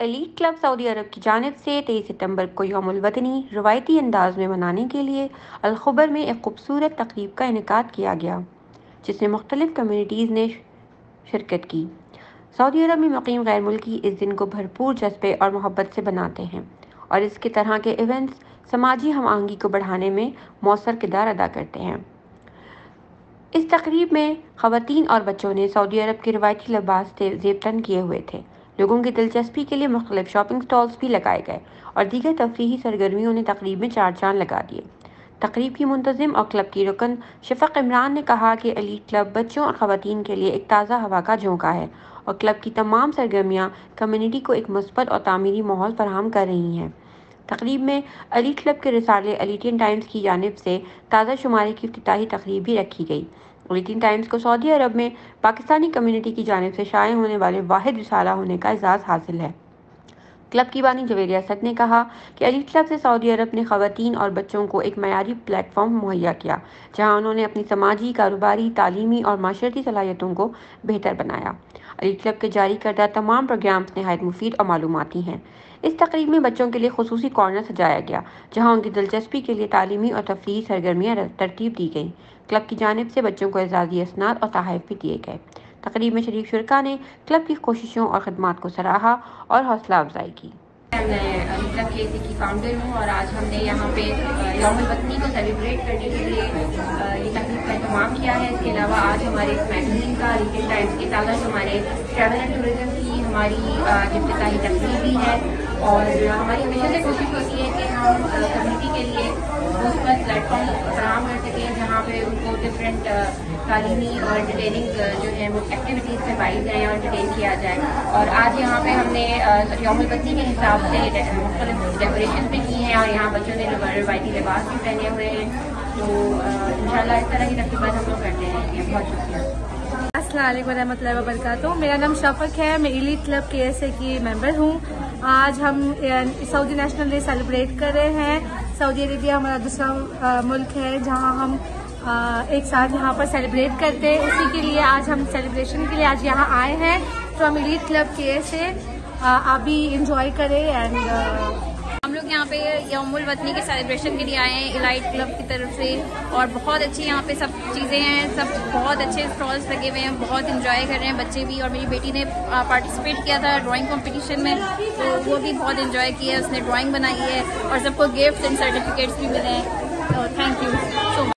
Elite club Saudi अरब की जानिब से 23 सितंबर को यौम उल वतनी रवायती अंदाज में मनाने के लिए अल खुबर में एक खूबसूरत तकरीब का इनेकाद किया गया, जिसमें मुख्तलिफ कम्युनिटीज़ ने शिरकत की। सऊदी अरब में मुकीम गैर मुल्की इस दिन को भरपूर जज्बे और मोहब्बत से बनाते हैं और इसके तरह के इवेंट्स समाजी हम आहंगी को बढ़ाने में मौसर किरदार अदा करते हैं। इस तकरीब में ख़वातीन और बच्चों ने सऊदी अरब के रवायती लिबास से ज़ेबतन किए हुए थे। लोगों की दिलचस्पी के लिए मुख्तलिफ शॉपिंग स्टॉल्स भी लगाए गए और दीगर तफरीही सरगर्मियों ने तकरीब में चार चांद लगा दिए। तकरीब की मुंतज़िम और क्लब की रुकन शफ़क़ इमरान ने कहा कि एलीट क्लब बच्चों और ख़वातीन के लिए एक ताज़ा हवा का झोंका है और क्लब की तमाम सरगर्मियाँ कम्युनिटी को एक मुस्बत और तामीरी माहौल फराहम कर रही हैं। तकरीब में एलीट क्लब के रिसाले एलिटियन टाइम्स की जानिब से ताज़ा शुमारी की इफ्तिताही तकरीब भी रखी गई। एलिटियन टाइम्स को सऊदी अरब में पाकिस्तानी कम्युनिटी की जानिब से शाये होने वाले वाहिद रिसाला होने का एजाज़ हासिल है। क्लब की बानी जवेरिया असद ने कहा कि एलीट क्लब से सऊदी अरब ने ख़वातीन और बच्चों को एक मयारी प्लेटफॉर्म मुहैया किया, जहां उन्होंने अपनी समाजी, कारोबारी, तालीमी और माशरती सलाहियतों को बेहतर बनाया। एलीट क्लब के जारी करदा तमाम प्रोग्राम्स नहायत मुफीद और मालूमाती हैं। इस तकरीब में बच्चों के लिए खुसूसी कॉर्नर सजाया गया, जहां उनकी दिलचस्पी के लिए तालीमी और तफरीही सरगर्मियाँ तरतीब दी गईं। क्लब की जानिब से बच्चों को एजाज़ी असनाद और तोहफ़े भी दिए गए। तकरीब में शरीक शुरका ने क्लब की कोशिशों और खदमात को सराहा और हौसला अफजाई की। मैं क्लब केसी की फाउंडर हूँ और आज हमने यहाँ पे यौम उल वतनी को सेलिब्रेट करने के लिए ये तकरीब का इंतजाम किया है। इसके अलावा आज हमारे मैगजीन का एलिटियन टाइम्स के ताज़ा हमारे ट्रैवल एंड टूरिज्म की हमारी इफ्तिताही तकरीब भी है और हमारी हमेशा से कोशिश होती है कि हम कम्युनिटी के लिए मुस्बत प्लेटफॉर्म फराहम कर सकें, जहाँ पे उनको डिफरेंट तालीमी और एंटरटेनिंग जो है वो एक्टिविटीज़ करवाई जाएँ और एंटरटेन किया जाए। और आज यहाँ पे हमने यौम उल वतनी के हिसाब से मुख्तलिफ डेकोरेशन भी की हैं और यहाँ बच्चों ने रवायती लिबास भी पहने हुए हैं। तो इंशाल्लाह इस तरह की तकरीबात हम लोग करते हैं। बहुत शुक्रिया। अस्सलाम वालेकुम रहमतुल्लाहि व बरकातुहू। मेरा नाम शफ़क़ है, मैं एलीट क्लब KSA की मेंबर हूँ। आज हम सऊदी नेशनल डे सेलिब्रेट कर रहे हैं। सऊदी अरेबिया हमारा दूसरा मुल्क है जहाँ हम एक साथ यहाँ पर सेलिब्रेट करते हैं। उसी के लिए आज हम सेलिब्रेशन के लिए आज यहाँ आए हैं। तो हम एलीट क्लब KSA आप भी इंजॉय करें एंड हम लोग यहाँ पे यौम उल वतनी के सेलिब्रेशन के लिए आए हैं एलीट क्लब की तरफ से और बहुत अच्छी यहाँ पे सब चीज़ें हैं, सब बहुत अच्छे स्टॉल्स लगे हुए हैं, बहुत इंजॉय कर रहे हैं बच्चे भी। और मेरी बेटी ने पार्टिसिपेट किया था ड्राइंग कंपटीशन में, तो वो भी बहुत इंजॉय किया, उसने ड्राइंग बनाई है और सबको गिफ्ट एंड सर्टिफिकेट्स भी मिले हैं। तो थैंक यू।